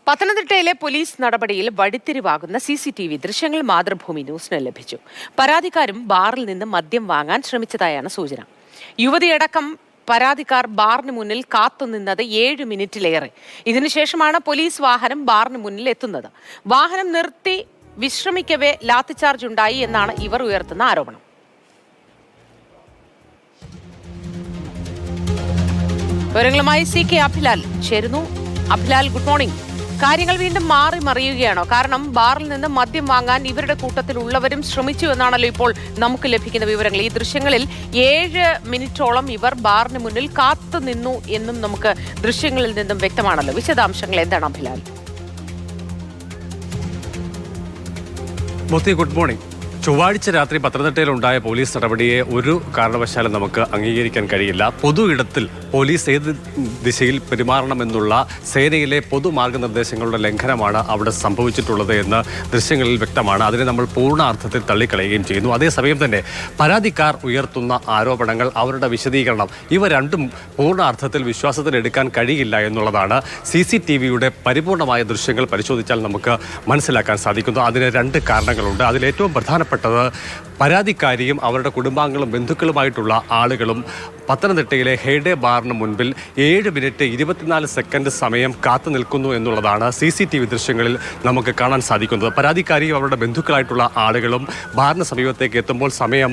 പത്തനംതിട്ടയിലെ പോലീസ് നടപടിയിൽ വഴിത്തിരിവാകുന്ന CCTV ദൃശ്യങ്ങൾ മാതൃഭൂമി ന്യൂസിന് ലഭിച്ചു. പരാതിക്കാരും ബാറിൽ നിന്ന് മദ്യം വാങ്ങാൻ ശ്രമിച്ചതായാണ് സൂചന. യുവതിയടക്കം പരാതിക്കാർ ബാറിന് മുന്നിൽ കാത്തുനിന്നത് 7 മിനിറ്റിലേറെ. ഇതിനുശേഷമാണ് പോലീസ് വാഹനം ബാറിന് മുന്നിൽ എത്തുന്നത്. വാഹനം നിർത്തി വിശ്രമിക്കവേ ലാത്തിചാർജ് ഉണ്ടായി എന്നാണ് ഇവർ ഉയർത്തുന്ന ആരോപണം. വിവരങ്ങളുമായി CK അഭിലാൽ ചേരുന്നു. Abhilal, good morning. കാര്യങ്ങൾ വീണ്ടും മാറി മറിയുകയാണോ? കാരണം ബാറിൽ നിന്ന് മദ്യം വാങ്ങാൻ ഇവരുടെ കൂട്ടത്തിലുള്ളവരും ശ്രമിച്ചു എന്നാണല്ലോ ഇപ്പോൾ നമുക്ക് ലഭിക്കുന്ന വിവരങ്ങൾ. ഈ ദൃശ്യങ്ങളിൽ 7 മിനിറ്റോളം ഇവർ ബാറിന് മുന്നിൽ കാത്തു നിന്നു എന്നും നമുക്ക് ദൃശ്യങ്ങളിൽ നിന്നും വ്യക്തമാണല്ലോ. വിശദാംശങ്ങൾ എന്താണ് അഭിലാൽ? Good morning. ചൊവ്വാഴ്ച രാത്രി പത്തനംതിട്ടയിലുണ്ടായ പോലീസ് നടപടിയെ ഒരു കാരണവശാലും നമുക്ക് അംഗീകരിക്കാൻ കഴിയില്ല. പൊതു ഇടത്തിൽ പോലീസ് ഏത് ദിശയിൽ പെരുമാറണമെന്നുള്ള സേനയിലെ പൊതു മാർഗനിർദ്ദേശങ്ങളുടെ ലംഘനമാണ് അവിടെ സംഭവിച്ചിട്ടുള്ളത് എന്ന് ദൃശ്യങ്ങളിൽ വ്യക്തമാണ്. അതിനെ നമ്മൾ പൂർണ്ണ അർത്ഥത്തിൽ തള്ളിക്കളയുകയും ചെയ്യുന്നു. അതേസമയം തന്നെ പരാതിക്കാർ ഉയർത്തുന്ന ആരോപണങ്ങൾ, അവരുടെ വിശദീകരണം, ഇവ രണ്ടും പൂർണ്ണ അർത്ഥത്തിൽ വിശ്വാസത്തിലെടുക്കാൻ കഴിയില്ല എന്നുള്ളതാണ് CCTVയുടെ പരിപൂർണമായ ദൃശ്യങ്ങൾ പരിശോധിച്ചാൽ നമുക്ക് മനസ്സിലാക്കാൻ സാധിക്കുന്നു. അതിന് 2 കാരണങ്ങളുണ്ട്. അതിലേറ്റവും പ്രധാനപ്പെട്ട പരാതിക്കാരിയും അവരുടെ കുടുംബാംഗങ്ങളും ബന്ധുക്കളുമായിട്ടുള്ള ആളുകളും പത്തനംതിട്ടയിലെ ഹെയ്ഡേ ബാറിന് മുൻപിൽ 7 മിനിറ്റ് 24 സെക്കൻഡ് സമയം കാത്തു നിൽക്കുന്നു എന്നുള്ളതാണ് CCTV ദൃശ്യങ്ങളിൽ നമുക്ക് കാണാൻ സാധിക്കുന്നത്. പരാതിക്കാരിയും അവരുടെ ബന്ധുക്കളായിട്ടുള്ള ആളുകളും ബാറിന് സമീപത്തേക്ക് എത്തുമ്പോൾ സമയം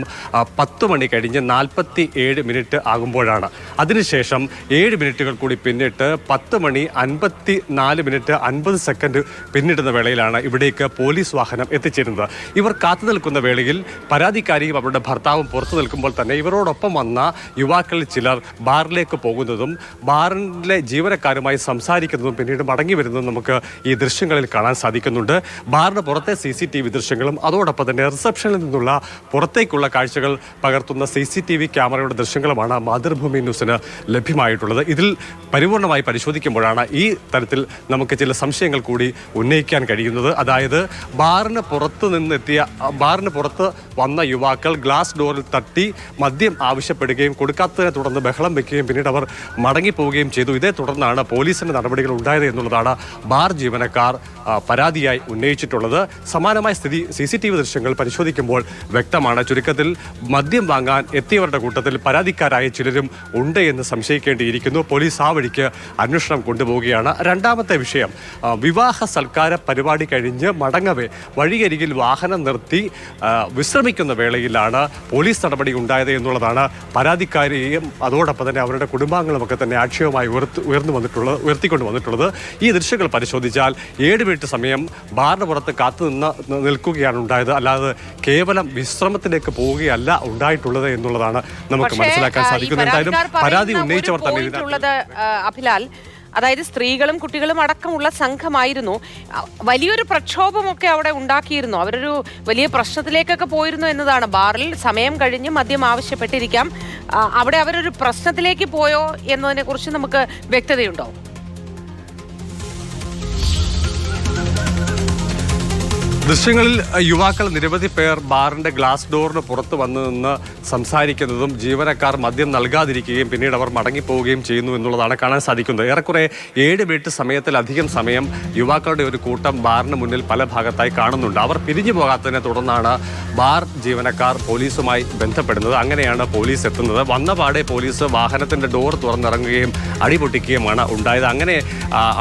10 മണി കഴിഞ്ഞ് 47 മിനിറ്റ് ആകുമ്പോഴാണ്. അതിനുശേഷം 7 മിനിറ്റുകൾ കൂടി പിന്നിട്ട് 10 മണി 54 മിനിറ്റ് 50 സെക്കൻഡ് പിന്നിടുന്ന വേളയിലാണ് ഇവിടേക്ക് പോലീസ് വാഹനം എത്തിച്ചേരുന്നത്. ഇവർ കാത്തു നിൽക്കുന്ന വേളയിൽ പരാതിക്കാരിയും അവരുടെ ഭർത്താവും പുറത്തു നിൽക്കുമ്പോൾ തന്നെ ഇവരോടൊപ്പം വന്ന യുവാക്കളിൽ ചിലർ ബാറിലേക്ക് പോകുന്നതും ബാറിലെ ജീവനക്കാരുമായി സംസാരിക്കുന്നതും പിന്നീട് മടങ്ങി വരുന്നതും നമുക്ക് ഈ ദൃശ്യങ്ങളിൽ കാണാൻ സാധിക്കുന്നുണ്ട്. ബാറിന് പുറത്തെ CCTV ദൃശ്യങ്ങളും അതോടൊപ്പം തന്നെ റിസപ്ഷനിൽ നിന്നുള്ള പുറത്തേക്കുള്ള കാഴ്ചകൾ പകർത്തുന്ന CCTV ക്യാമറയുടെ ദൃശ്യങ്ങളുമാണ് മാതൃഭൂമി ന്യൂസിന് ലഭ്യമായിട്ടുള്ളത്. ഇതിൽ പരിപൂർണമായി പരിശോധിക്കുമ്പോഴാണ് ഈ തരത്തിൽ നമുക്ക് ചില സംശയങ്ങൾ കൂടി ഉന്നയിക്കാൻ കഴിയുന്നത്. അതായത് ബാറിന് പുറത്ത് വന്ന യുവാക്കൾ ഗ്ലാസ് ഡോറിൽ തട്ടി മദ്യം ആവശ്യപ്പെടുകയും കൊടുക്കാത്തതിനെ തുടർന്ന് ബഹളം വെക്കുകയും പിന്നീട് അവർ മടങ്ങിപ്പോവുകയും ചെയ്തു. ഇതേ തുടർന്നാണ് പോലീസിന്റെ നടപടികൾ ഉണ്ടായത് എന്നുള്ളതാണ് ബാർ ജീവനക്കാർ പരാതിയായി ഉന്നയിച്ചിട്ടുള്ളത്. സമാനമായ സ്ഥിതി CCTV ദൃശ്യങ്ങൾ പരിശോധിക്കുമ്പോൾ വ്യക്തമാണ്. ചുരുക്കത്തിൽ മദ്യം വാങ്ങാൻ എത്തിയവരുടെ കൂട്ടത്തിൽ പരാതിക്കാരായ ചിലരും ഉണ്ട് എന്ന് സംശയിക്കേണ്ടിയിരിക്കുന്നു. പോലീസ് ആ വഴിക്ക് അന്വേഷണം കൊണ്ടുപോവുകയാണ്. രണ്ടാമത്തെ വിഷയം, വിവാഹ സൽക്കാര പരിപാടി കഴിഞ്ഞ് മടങ്ങവേ വഴിയരികിൽ വാഹനം നിർത്തി വിശ്രമിക്കുന്ന വേളയിലാണ് പോലീസ് നടപടി ഉണ്ടായത് എന്നുള്ളതാണ് പരാതിക്കാരെയും അതോടൊപ്പം തന്നെ അവരുടെ കുടുംബാംഗങ്ങളുമൊക്കെ തന്നെ ആക്ഷേപമായി ഉയർത്തിക്കൊണ്ട് വന്നിട്ടുള്ളത്. ഈ ദൃശ്യങ്ങൾ പരിശോധിച്ചാൽ 7 മിനിറ്റ് സമയം ബാറിന് പുറത്ത് കാത്തു നിൽക്കുകയാണ് ഉണ്ടായത്. അല്ലാതെ കേവലം വിശ്രമത്തിലേക്ക് പോവുകയല്ല ഉണ്ടായിട്ടുള്ളത് എന്നുള്ളതാണ് നമുക്ക് മനസ്സിലാക്കാൻ സാധിക്കുന്നത്. എന്തായാലും പരാതി ഉന്നയിച്ചവർ തന്നെ അഭിലാൽ, അതായത് സ്ത്രീകളും കുട്ടികളും അടക്കമുള്ള സംഘമായിരുന്നു. വലിയൊരു പ്രക്ഷോഭമൊക്കെ അവിടെ ഉണ്ടാക്കിയിരുന്നു. അവരൊരു വലിയ പ്രശ്നത്തിലേക്കൊക്കെ പോയിരുന്നു എന്നതാണ്. ബാറിൽ സമയം കഴിഞ്ഞ് മദ്യം ആവശ്യപ്പെട്ടിരിക്കാം. അവിടെ അവരൊരു പ്രശ്നത്തിലേക്ക് പോയോ എന്നതിനെ കുറിച്ച് നമുക്ക് വ്യക്തതയുണ്ടോ? ദൃശ്യങ്ങളിൽ യുവാക്കൾ നിരവധി പേർ ബാറിന്റെ ഗ്ലാസ് ഡോറിന് പുറത്ത് വന്നു നിന്ന് സംസാരിക്കുന്നതും ജീവനക്കാർ മദ്യം നൽകാതിരിക്കുകയും പിന്നീട് അവർ മടങ്ങിപ്പോവുകയും ചെയ്യുന്നു എന്നുള്ളതാണ് കാണാൻ സാധിക്കുന്നത്. ഏറെക്കുറെ 7 മിനിറ്റ് സമയത്തിലധികം സമയം യുവാക്കളുടെ ഒരു കൂട്ടം ബാറിന് മുന്നിൽ പല ഭാഗത്തായി കാണുന്നുണ്ട്. അവർ പിരിഞ്ഞു പോകാത്തതിനെ തുടർന്നാണ് ബാർ ജീവനക്കാർ പോലീസുമായി ബന്ധപ്പെടുന്നത്. അങ്ങനെയാണ് പോലീസ് എത്തുന്നത്. വന്നപാടെ പോലീസ് വാഹനത്തിന്റെ ഡോർ തുറന്നിറങ്ങുകയും അടിപൊട്ടിക്കുകയുമാണ് ഉണ്ടായത്. അങ്ങനെ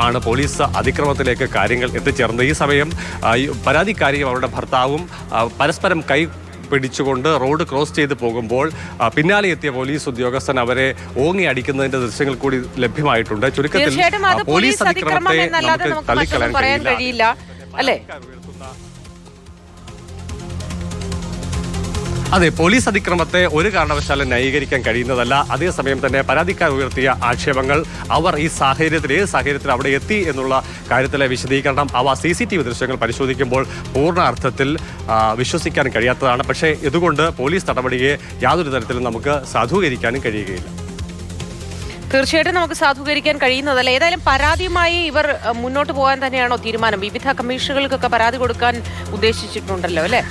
ആണ് പോലീസ് അതിക്രമത്തിലേക്ക് കാര്യങ്ങൾ എത്തിച്ചേർന്നത്. ഈ സമയം പരാതിക്കാരിയും അവരുടെ ഭർത്താവും പരസ്പരം കൈ പിടിച്ചുകൊണ്ട് റോഡ് ക്രോസ് ചെയ്ത് പോകുമ്പോൾ പിന്നാലെ എത്തിയ പോലീസ് ഉദ്യോഗസ്ഥൻ അവരെ ഓങ്ങി അടിക്കുന്നതിന്റെ ദൃശ്യങ്ങൾ കൂടി ലഭ്യമായിട്ടുണ്ട്. ചുരുക്കത്തിൽ പോലീസ് അതിക്രമത്തെ നമുക്ക് തള്ളിക്കളയാൻ കഴിയില്ല, അല്ലേ? അതെ, പോലീസ് അതിക്രമത്തെ ഒരു കാരണവശാലും ന്യായീകരിക്കാൻ കഴിയുന്നതല്ല. അതേസമയം തന്നെ പരാതിക്കാർ ഉയർത്തിയ ആക്ഷേപങ്ങൾ, അവർ ഈ ഏത് സാഹചര്യത്തിൽ അവിടെ എത്തി എന്നുള്ള കാര്യത്തിലെ വിശദീകരണം, അവ CCTV ദൃശ്യങ്ങൾ പരിശോധിക്കുമ്പോൾ പൂർണ്ണ അർത്ഥത്തിൽ വിശ്വസിക്കാൻ കഴിയാത്തതാണ്. പക്ഷേ ഇതുകൊണ്ട് പോലീസ് നടപടിയെ യാതൊരു തരത്തിലും നമുക്ക് സാധൂകരിക്കാനും കഴിയുകയില്ല. തീർച്ചയായിട്ടും നമുക്ക് സാധൂകരിക്കാൻ കഴിയുന്നതല്ല. ഏതായാലും പരാതിയുമായി ഇവർ മുന്നോട്ട് പോകാൻ തന്നെയാണോ തീരുമാനം? വിവിധ കമ്മീഷനുകൾക്കൊക്കെ പരാതി കൊടുക്കാൻ ഉദ്ദേശിച്ചിട്ടുണ്ടല്ലോ, അല്ലേ?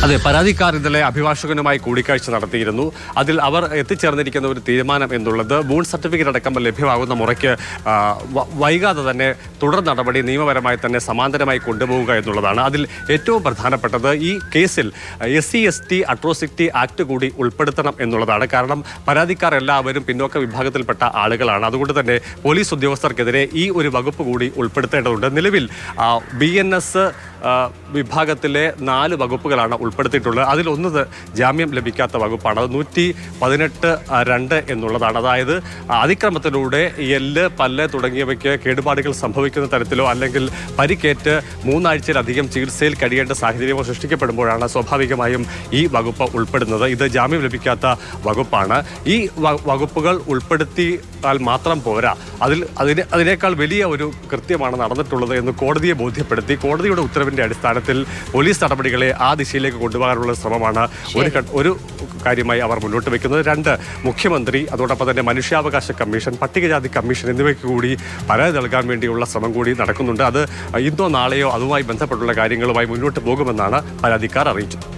അതെ, പരാതിക്കാർ ഇന്നലെ അഭിഭാഷകനുമായി കൂടിക്കാഴ്ച നടത്തിയിരുന്നു. അതിൽ അവർ എത്തിച്ചേർന്നിരിക്കുന്ന ഒരു തീരുമാനം എന്നുള്ളത് വൂണ്ട് സർട്ടിഫിക്കറ്റ് അടക്കം ലഭ്യമാകുന്ന മുറയ്ക്ക് വൈകാതെ തന്നെ തുടർ നടപടി നിയമപരമായി തന്നെ സമാന്തരമായി കൊണ്ടുപോവുക എന്നുള്ളതാണ്. അതിൽ ഏറ്റവും പ്രധാനപ്പെട്ടത് ഈ കേസിൽ SC/ST അട്രോസിറ്റി ആക്ട് കൂടി ഉൾപ്പെടുത്തണം എന്നുള്ളതാണ്. കാരണം പരാതിക്കാർ എല്ലാവരും പിന്നോക്ക വിഭാഗത്തിൽപ്പെട്ട ആളുകളാണ്. അതുകൊണ്ട് തന്നെ പോലീസ് ഉദ്യോഗസ്ഥർക്കെതിരെ ഈ ഒരു വകുപ്പ് കൂടി ഉൾപ്പെടുത്തേണ്ടതുണ്ട്. നിലവിൽ BNS വിഭാഗത്തിലെ 4 വകുപ്പുകളാണ് ഉൾപ്പെടുത്തിയിട്ടുള്ളത്. അതിലൊന്നത് ജാമ്യം ലഭിക്കാത്ത വകുപ്പാണ്. അത് 118(2) എന്നുള്ളതാണ്. അതായത് അതിക്രമത്തിലൂടെ എല്ല്, പല്ല് തുടങ്ങിയവയ്ക്ക് കേടുപാടുകൾ സംഭവിക്കുന്ന തരത്തിലോ അല്ലെങ്കിൽ പരിക്കേറ്റ് 3 ആഴ്ചയിലധികം ചികിത്സയിൽ കഴിയേണ്ട സാഹചര്യമോ സൃഷ്ടിക്കപ്പെടുമ്പോഴാണ് സ്വാഭാവികമായും ഈ വകുപ്പ് ഉൾപ്പെടുന്നത്. ഇത് ജാമ്യം ലഭിക്കാത്ത വകുപ്പാണ്. ഈ വകുപ്പുകൾ ഉൾപ്പെടുത്തിയാൽ മാത്രം പോരാ, അതിനേക്കാൾ വലിയ ഒരു കൃത്യമാണ് നടന്നിട്ടുള്ളത് എന്ന് കോടതിയെ ബോധ്യപ്പെടുത്തി കോടതിയുടെ ഉത്തരവിന്റെ അടിസ്ഥാനത്തിൽ പോലീസ് നടപടികളെ ആ ദിശയിലേക്ക് കൊണ്ടുപോകാനുള്ള ശ്രമമാണ് ഒരു കാര്യമായി അവർ മുന്നോട്ട് വെക്കുന്നത്. 2, മുഖ്യമന്ത്രി അതോടൊപ്പം തന്നെ മനുഷ്യാവകാശ കമ്മീഷൻ, പട്ടികജാതി കമ്മീഷൻ എന്നിവയ്ക്ക് കൂടി പരാതി നൽകാൻ വേണ്ടിയുള്ള ശ്രമം കൂടി നടക്കുന്നുണ്ട്. അത് ഇന്നോ നാളെയോ അതുമായി ബന്ധപ്പെട്ടുള്ള കാര്യങ്ങളുമായി മുന്നോട്ട് പോകുമെന്നാണ് പരാതിക്കാർ അറിയിച്ചത്.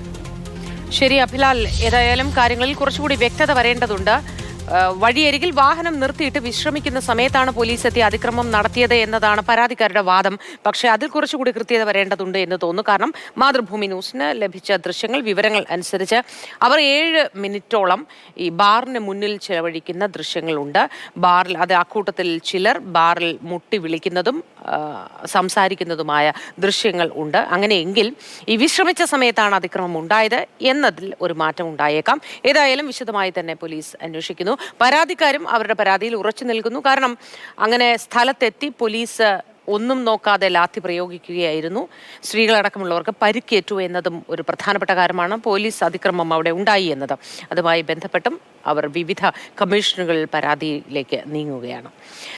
ശരി അഭിലാൽ, ഏതായാലും കാര്യങ്ങളിൽ കുറച്ചുകൂടി വ്യക്തത വരേണ്ടതുണ്ട്. വഴിയരികിൽ വാഹനം നിർത്തിയിട്ട് വിശ്രമിക്കുന്ന സമയത്താണ് പോലീസ് എത്തി അതിക്രമം നടത്തിയത് എന്നതാണ് പരാതിക്കാരുടെ വാദം. പക്ഷേ അതിൽ കുറച്ചുകൂടി കൃത്യത വരേണ്ടതുണ്ട് എന്ന് തോന്നുന്നു. കാരണം മാതൃഭൂമി ന്യൂസിന് ലഭിച്ച ദൃശ്യങ്ങൾ, വിവരങ്ങൾ അനുസരിച്ച് അവർ 7 മിനിറ്റോളം ഈ ബാറിന് മുന്നിൽ ചെലവഴിക്കുന്ന ദൃശ്യങ്ങളുണ്ട്. ബാറിൽ അത് അക്കൂട്ടത്തിൽ ചിലർ ബാറിൽ മുട്ടി വിളിക്കുന്നതും സംസാരിക്കുന്നതുമായ ദൃശ്യങ്ങൾ ഉണ്ട്. അങ്ങനെയെങ്കിൽ ഈ വിശ്രമിച്ച സമയത്താണ് അതിക്രമം ഉണ്ടായത് എന്നതിൽ ഒരു മാറ്റം ഉണ്ടായേക്കാം. ഏതായാലും വിശദമായി തന്നെ പോലീസ് അന്വേഷിക്കുന്നു. പരാതിക്കാരും അവരുടെ പരാതിയിൽ ഉറച്ചു നിൽക്കുന്നു. കാരണം അങ്ങനെ സ്ഥലത്തെത്തി പോലീസ് ഒന്നും നോക്കാതെ ലാത്തി പ്രയോഗിക്കുകയായിരുന്നു. സ്ത്രീകളടക്കമുള്ളവർക്ക് പരിക്കേറ്റു എന്നതും ഒരു പ്രധാനപ്പെട്ട കാര്യമാണ്. പോലീസ് അതിക്രമം അവിടെ ഉണ്ടായി എന്നത്. അതുമായി ബന്ധപ്പെട്ടും അവർ വിവിധ കമ്മീഷനുകൾ പരാതിയിലേക്ക് നീങ്ങുകയാണ്.